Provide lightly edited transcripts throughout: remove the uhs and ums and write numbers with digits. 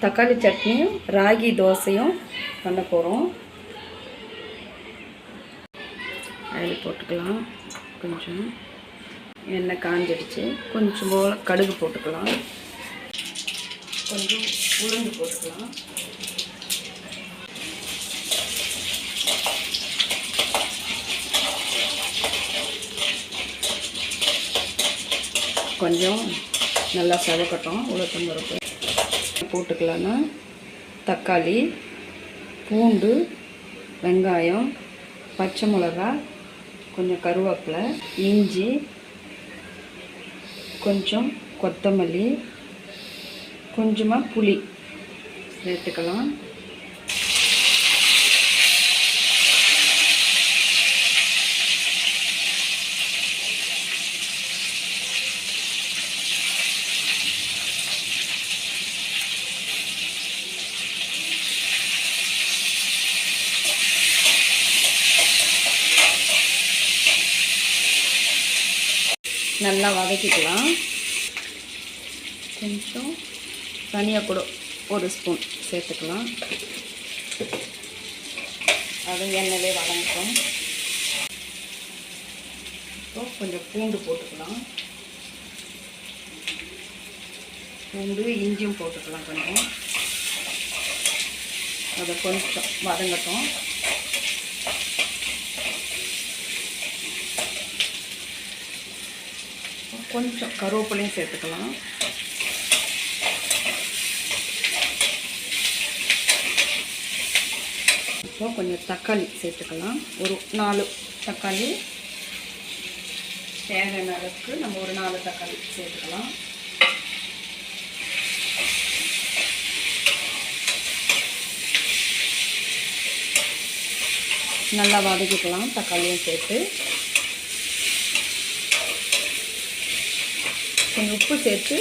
தக்காளி சட்னியும் ராகி தோசையும் பண்ண போகிறோம். அதில் போட்டுக்கலாம். கொஞ்சம் எண்ணெய் காஞ்சிடுச்சு. கொஞ்சம் போல் கடுகு போட்டுக்கலாம். கொஞ்சம் உளுந்து போட்டுக்கலாம். கொஞ்சம் நல்லா சவக்கட்டும். உளுத்தம் பருப்பு போட்டுக்கலான்னா தக்காளி, பூண்டு, வெங்காயம், பச்சை மிளகாய், கொஞ்சம் கருவேப்பிலை, இஞ்சி, கொஞ்சம் கொத்தமல்லி, கொஞ்சமாக புளி சேர்த்துக்கலாம். நல்லா வதக்கிக்கலாம். கொஞ்சம் தனியாக கூட ஒரு ஸ்பூன் சேர்த்துக்கலாம். அது எண்ணெயிலே வதங்கட்டும். இப்போ கொஞ்சம் பூண்டு போட்டுக்கலாம். பூண்டு இஞ்சியும் போட்டுக்கலாம். கொஞ்சம் அதை கொஞ்சம் வதங்கட்டும். கொஞ்சம் கருவேப்பிலையும் சேர்த்துக்கலாம். இப்போ கொஞ்சம் தக்காளி சேர்த்துக்கலாம். ஒரு 4 தக்காளி தேவையான அளவுக்கு நம்ம ஒரு 4 தக்காளி சேர்த்துக்கலாம். நல்லா வதக்கிக்கலாம். தக்காளியும் சேர்த்து கொஞ்சம் உப்பு சேர்த்து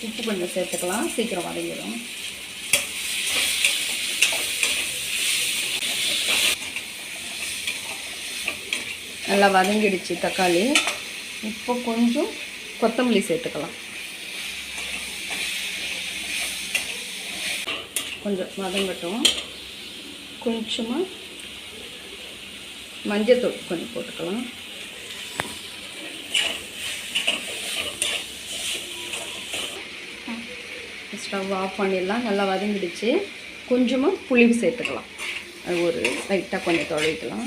உப்பு கொஞ்சம் சேர்த்துக்கலாம். சீக்கிரம் வதங்கிடும். நல்லா வதங்கிடுச்சு தக்காளி. இப்போ கொஞ்சம் கொத்தமல்லி சேர்த்துக்கலாம். கொஞ்சம் வதங்கட்டும். கொஞ்சமாக மஞ்சத்தூள் கொஞ்சம் போட்டுக்கலாம். ஸ்டவ் ஆஃப் பண்ணிடலாம். நல்லா வதங்கிடுச்சு. கொஞ்சமாக புளி சேர்த்துக்கலாம். அது ஒரு லைட்டாக கொஞ்சம் தொலைக்கலாம்.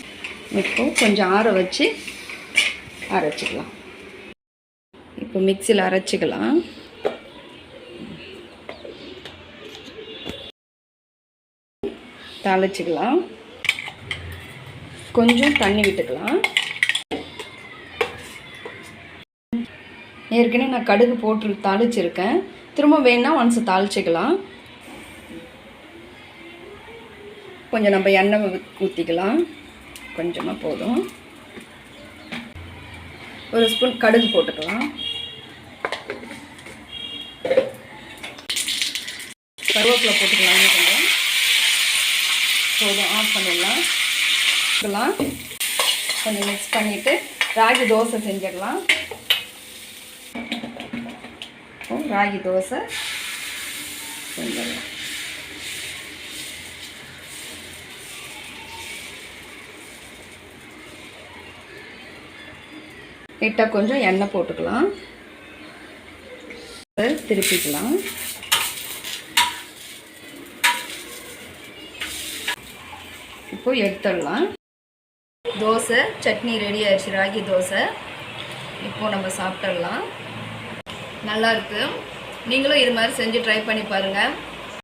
இப்போது கொஞ்சம் ஆற வச்சு அரைச்சிக்கலாம். இப்போ மிக்சியில் அரைச்சிக்கலாம். தாளிச்சிக்கலாம். கொஞ்சம் தண்ணி விட்டுக்கலாம். ஏற்கனவே நான் கடுகு போட்டு தாளிச்சிருக்கேன். திரும்ப வேணா ஒன்ஸ் தாளிச்சிக்கலாம். கொஞ்சம் நம்ம எண்ணெய் ஊற்றிக்கலாம். கொஞ்சமாக போதும். ஒரு ஸ்பூன் கடுகு போட்டுக்கலாம். கருவேப்பிலை போட்டுக்கலாம். கொஞ்சம் போதும். ஆஃப் பண்ணிடலாம். கொஞ்சம் மிக்ஸ் பண்ணிவிட்டு ராகி தோசை செஞ்சிடலாம். ராகி தோசை செஞ்சிடலாம். லைட்டாக கொஞ்சம் எண்ணெய் போட்டுக்கலாம். திருப்பிக்கலாம். இப்போ எடுத்துடலாம். தோசை சட்னி ரெடி ஆயிடுச்சு. ராகி தோசை இப்போ நம்ம சாப்பிட்டுடலாம். நல்லாயிருக்கு. நீங்களும் இது மாதிரி செஞ்சு ட்ரை பண்ணி பாருங்கள்.